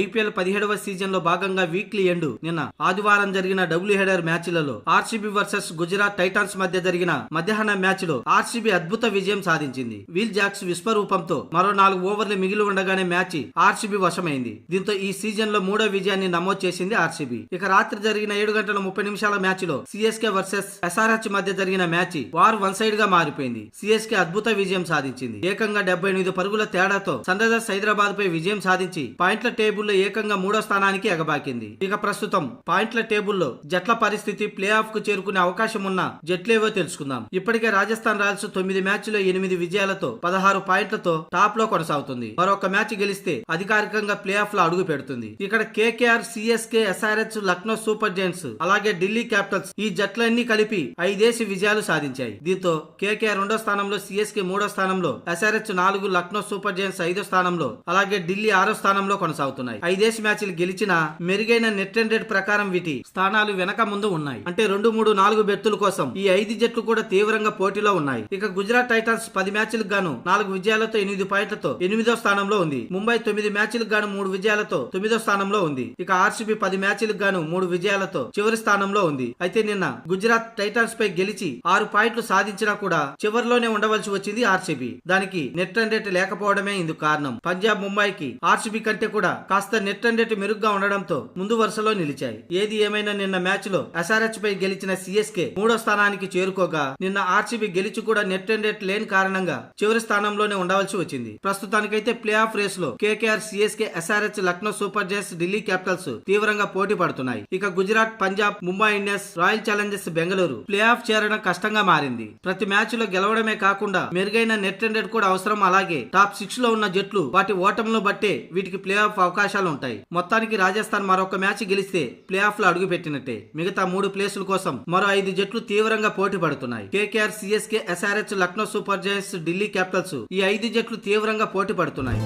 IPL 17వ season లో భాగంగా weekly end నిన్న ఆదివారం జరిగిన డబుల్ హెడర్ మ్యాచ్లలో ఆర్సీబీ వర్సెస్ గుజరాత్ టైటాన్స్ మధ్య జరిగిన మధ్యాహ్న మ్యాచ్ లో ఆర్సీబీ అద్భుత విజయం సాధించింది. విల్ జాక్స్ విశ్వరూపంతో మరో 4 ఓవర్లు మిగిలి ఉండగానే మ్యాచ్ ఆర్సీబీ వశమైంది. దీంతో ఈ సీజన్ లో 3వ విజయాన్ని నమోదు చేసింది ఆర్సీబీ. ఇక రాత్రి జరిగిన 7:30 మ్యాచ్ లో సిఎస్కే వర్సెస్ ఎస్ఆర్హెచ్ మధ్య జరిగిన మ్యాచ్ వార్ వన్ సైడ్ గా మారిపోయింది. సిఎస్కే అద్భుత విజయం సాధించింది. ఏకంగా 78 పరుగుల తేడాతో సన్ రైజర్స్ హైదరాబాద్ పై విజయం సాధించి పాయింట్ల టేబుల్లో ఏకంగా 3వ స్థానానికి ఎగబాకింది. ఇక ప్రస్తుతం పాయింట్ల టేబుల్లో జట్ల పరిస్థితి ప్లే ఆఫ్ కు చేరుకునే అవకాశం ఉన్న జట్లేవో తెలుసుకుందాం. ఇప్పటికే రాజస్థాన్ రాయల్స్ 9 మ్యాచ్లో 8 విజయాలతో 16 పాయింట్లతో టాప్ లో కొనసాగుతుంది. మరొక మ్యాచ్ గెలిస్తే అధికారికంగా ప్లే ఆఫ్ లో అడుగు పెడుతుంది. ఇక్కడ KKR, CSK, SRH, Lucknow super Giants అలాగే ఢిల్లీ క్యాపిటల్స్ ఈ జట్లన్నీ కలిపి 5 విజయాలు సాధించాయి. దీంతో కేకేఆర్ 2వ స్థానంలో, సిఎస్కే 3వ స్థానంలో, ఎస్ఆర్హెచ్ 4, లక్నో సూపర్ జైంట్స్ 5వ స్థానంలో అలాగే ఢిల్లీ 6వ స్థానంలో కొనసాగుతున్నాయి. 5 మ్యాచ్లు గెలిచిన మెరుగైన నెట్ రన్ రేట్ ప్రకారం వీటి స్థానాలు వెనక ముందు ఉన్నాయి. అంటే 2, 3, 4 బెర్తుల కోసం ఈ 5 జట్లు కూడా తీవ్రంగా పోటీలో ఉన్నాయి. ఇక గుజరాత్ టైటాన్స్ 10 మ్యాచ్లకు గాను 4 విజయాలతో 8 పాయింట్లతో 8వ స్థానంలో ఉంది. ముంబై 9 మ్యాచ్లకు గాను 3 విజయాలతో 9వ స్థానంలో ఉంది. ఇక ఆర్సీబీ 10 మ్యాచ్లకు గాను 3 విజయాలతో చివరి స్థానంలో ఉంది. అయితే నిన్న గుజరాత్ టైటాన్స్ పై గెలిచి 6 పాయింట్లు సాధించినా కూడా చివరిలోనే ఉండవలసి వచ్చింది ఆర్సీబీ. దానికి నెట్ రన్ రేట్ లేకపోవడమే ఇందుకు కారణం. పంజాబ్, ముంబైకి ఆర్సీబీ కంటే కూడా కాస్త నెట్ రన్ రేట్ మెరుగ్గా ఉండడంతో ముందు వరుసలో నిలిచాయి. ఏది ఏమైనా నిన్న మ్యాచ్ లో ఎస్ఆర్హెచ్ పై గెలిచిన సిఎస్కే 3వ స్థానానికి చేరుకోగా నిన్న ఆర్సీబీ గెలిచి కూడా నెట్ రన్ రేట్ లేని కారణంగా చివరి స్థానంలోనే ఉండవలసి వచ్చింది. ప్రస్తుతానికైతే ప్లే ఆఫ్ రేస్ లో KKR, CSK, SRH, Lucknow super Giants, Delhi Capitals తీవ్రంగా పోటీ పడుతున్నాయి. ఇక Gujarat, Punjab, Mumbai Indians, royal Challengers Bengaluru play of చేరడం కష్టంగా మారింది. ప్రతి మ్యాచ్ లో గెలవడమే కాకుండా మెరుగైన నెట్ రన్ రేట్ కూడా అవసరం. అలాగే టాప్ 6 లో ఉన్న జట్లు వాటి ఓటములను బట్టే వీటికి ప్లే ఆఫ్ అవకాశాలు ఉంటాయి. మొత్తానికి రాజస్థాన్ మరొక మ్యాచ్ గెలిస్తే ప్లే ఆఫ్ లో అడుగు పెట్టినట్టే. మిగతా 3 ప్లేసుల కోసం మరో 5 జట్లు తీవ్రంగా పోటీ పడుతున్నాయి. KKR, CSK, SRH, Lucknow super Giants, Delhi Capitals ఈ 5 జట్లు తీవ్రంగా పోటీ పడుతున్నాయి.